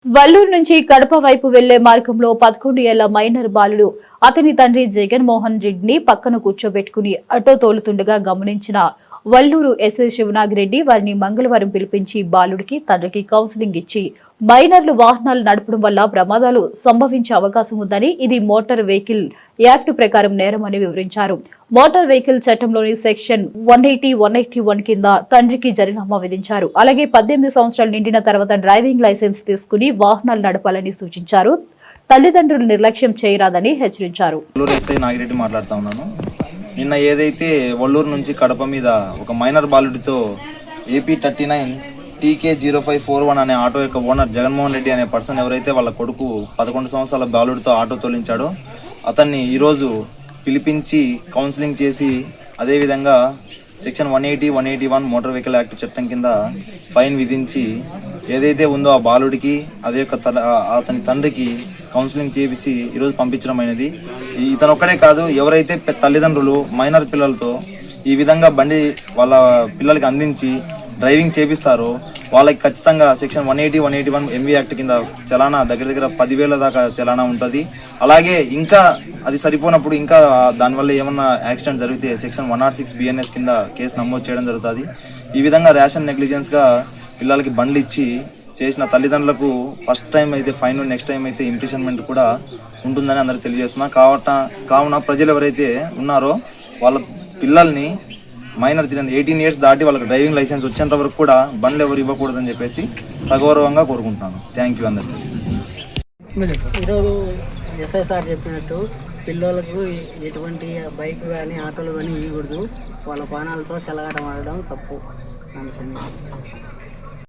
వల్లూరు నుంచి కడప వైపు వెళ్లే మార్గంలో 11 ఏళ్ల మైనర్ బాలుడు అతని తండ్రి జగన్మోహన్ రెడ్డిని పక్కన కూర్చోబెట్టుకుని ఆటో తోలుతుండగా గమనించిన వల్లూరు ఎస్ఐ శివనాగిరెడ్డి వారిని మంగళవారం పిలిపించి బాలుడికి తండ్రికి కౌన్సిలింగ్ ఇచ్చి మైనర్లు వాహనాలు నడపడం వల్ల ప్రమాదాలు సంభవించే అవకాశం ఉందని, ఇది మోటార్ వెహికల్ యాక్ట్ ప్రకారం నేరమని వివరించారు. మోటార్ వెహికల్ చట్టంలోని సెక్షన్ 180, 181 కింద తండ్రికి జరిమానా విధించారు. అలాగే 18 సంవత్సరాలు నిండిన తర్వాత డ్రైవింగ్ లైసెన్స్ తీసుకుని వాహనాలు నడపాలని సూచించారు. తల్లిదండ్రులు నిర్లక్ష్యం చేయరాదని హెచ్చరించారు. నిన్న ఏదైతే వల్లూరు నుంచి కడప మీద ఒక మైనర్ బాలుడితో ఏపీ 39 TK0541 అనే ఆటో యొక్క ఓనర్ జగన్మోహన్ రెడ్డి అనే పర్సన్ ఎవరైతే వాళ్ళ కొడుకు 11 సంవత్సరాల బాలుడితో ఆటో తోలించాడో అతన్ని ఈరోజు పిలిపించి కౌన్సిలింగ్ చేసి, అదేవిధంగా సెక్షన్ 180, 181 మోటార్ వెహికల్ యాక్ట్ చట్టం కింద ఫైన్ విధించి ఏదైతే ఉందో ఆ బాలుడికి అదే అతని తండ్రికి కౌన్సిలింగ్ చేసి ఈరోజు పంపించడం అయినది. ఇతను ఒక్కడే కాదు, ఎవరైతే తల్లిదండ్రులు మైనర్ పిల్లలతో ఈ విధంగా బండి వాళ్ళ పిల్లలకి అందించి డ్రైవింగ్ చేపిస్తారో వాళ్ళకి ఖచ్చితంగా సెక్షన్ 180, 181 MV యాక్ట్ కింద చలానా దగ్గర 10,000 దాకా చలానా ఉంటుంది. అలాగే ఇంకా అది సరిపోనప్పుడు ఇంకా దానివల్ల ఏమన్నా యాక్సిడెంట్ జరిగితే సెక్షన్ 106 BNS కింద కేసు నమోదు చేయడం జరుగుతుంది. ఈ విధంగా ర్యాషన్ నెగ్లిజెన్స్గా పిల్లలకి బండ్లు ఇచ్చి చేసిన తల్లిదండ్రులకు ఫస్ట్ టైం అయితే ఫైన్, నెక్స్ట్ టైం అయితే ఇంప్రిజన్మెంట్ కూడా ఉంటుందని అందరికి తెలియజేస్తున్నా. కావున ప్రజలు ఎవరైతే ఉన్నారో వాళ్ళ పిల్లల్ని మైనర్ 18 ఇయర్స్ దాటి వాళ్ళకి డ్రైవింగ్ లైసెన్స్ వచ్చేంత వరకు కూడా బండ్లు ఎవరు ఇవ్వకూడదని చెప్పేసి సగౌరవంగా కోరుకుంటున్నాను. థ్యాంక్ యూ అందరికీ. ఈరోజు ఎస్ఐ సార్ చెప్పినట్టు పిల్లలకు ఎటువంటి బైక్ కానీ ఆటోలు కానీ ఇవ్వకూడదు. వాళ్ళ ప్రాణాలతో చెలగాటం ఆడడం తప్పు.